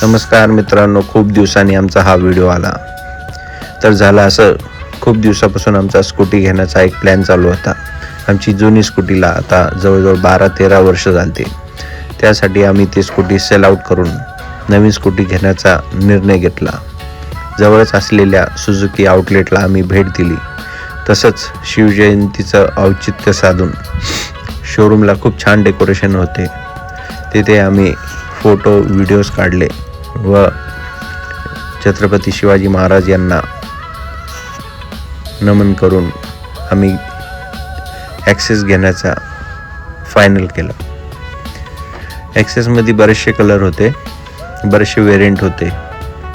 नमस्कार मित्रांनो, खूप दिवसांनी आमचा हा व्हिडिओ आला. तर झालं असं, खूप दिवसापासून आमचा स्कूटी घेण्याचा एक प्लॅन चालू होता. आमची जुनी स्कूटीला आता जवळजवळ 12-13 वर्ष झाली. त्यासाठी आम्ही ती स्कूटी सेल आउट करून नवीन स्कूटी घेण्याचा निर्णय घेतला. जवळच असलेल्या सुझुकी आउटलेटला आम्ही भेट दिली. तसंच शिवजयंतीचं औचित्य साधून शोरूमला खूप छान डेकोरेशन होते. तिथे आम्ही फोटो व्हिडिओज काढले व छत्रपती शिवाजी महाराज यांना नमन करून आम्ही ॲक्सेस घेण्याचा फायनल केला. ॲक्सेसमध्ये बरेचसे कलर होते, बरेचसे वेरियंट होते,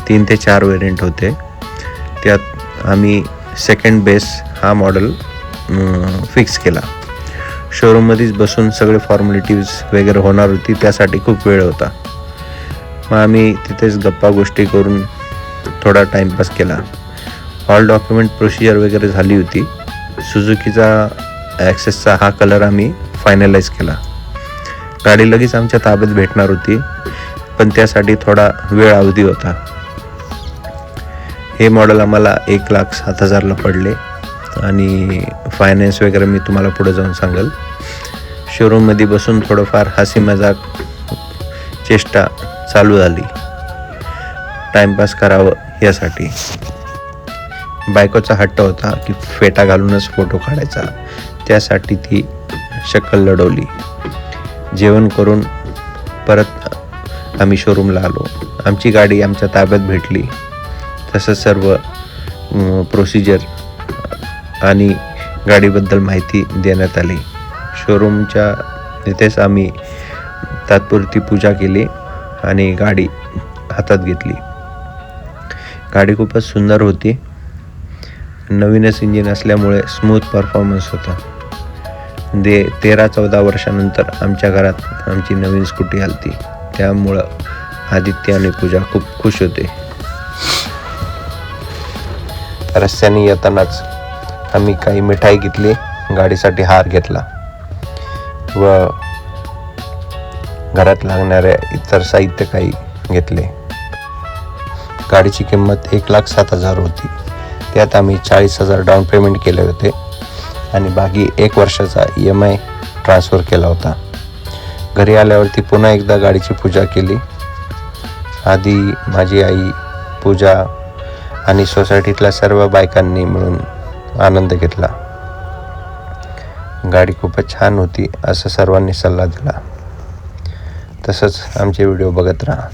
3 ते 4 वेरियंट होते. त्यात आम्ही सेकंड बेस हा मॉडेल फिक्स केला. शोरूममध्येच बसून सगळे फॉर्मॅलिटीज वगैरे होणार होती, त्यासाठी खूप वेळ होता. मग आम्ही तिथेच गप्पा गोष्टी करून थोडा टाईमपास केला. ऑल डॉक्युमेंट प्रोसिजर वगैरे झाली होती. सुझुकीचा ॲक्सेसचा हा कलर आम्ही फायनलाइज केला. गाडी लगेच आमच्या ताब्यात भेटणार होती, पण त्यासाठी थोडा वेळ अवधी होता. हे मॉडेल आम्हाला 1,07,000ला पडले आणि फायनान्स वगैरे मी तुम्हाला पुढे जाऊन सांगेल. शोरूममध्ये बसून थोडंफार हसी मजाक चेष्टा चालू झाली, टाईमपास करावं यासाठी. बायकोचा हट्ट होता की फेटा घालूनच फोटो काढायचा, त्यासाठी ती शक्कल लढवली. जेवण करून परत आम्ही शोरूमला आलो. आमची गाडी आमच्या ताब्यात भेटली. तसंच सर्व प्रोसिजर आणि गाडीबद्दल माहिती देण्यात आली. शोरूमच्या तिथेच आम्ही तात्पुरती पूजा केली आणि गाडी हातात घेतली. गाडी खूपच सुंदर होती. नवीनच इंजिन असल्यामुळे स्मूथ परफॉर्मन्स होता. 13-14 वर्षानंतर आमच्या घरात आमची नवीन स्कूटी आलती. त्यामुळं आदित्य आणि पूजा खूप खुश होते. रस्त्याने येतानाच आम्ही काही मिठाई घेतली, गाडीसाठी हार घेतला व घरात लागणाऱ्या इतर साहित्य काही घेतले. गाडीची किंमत 1,07,000 होती. त्यात आम्ही 40,000 डाऊन पेमेंट केले होते आणि बाकी 1 वर्षाचा EMI ट्रान्सफर केला होता. घरी आल्यावरती पुन्हा एकदा गाडीची पूजा केली. आधी माझी आई, पूजा आणि सोसायटीतल्या सर्व बायकांनी मिळून आनंद घेतला. गाडी खूपच छान होती असं सर्वांनी सल्ला दिला. तसंच आमचे व्हिडिओ बघत राहा.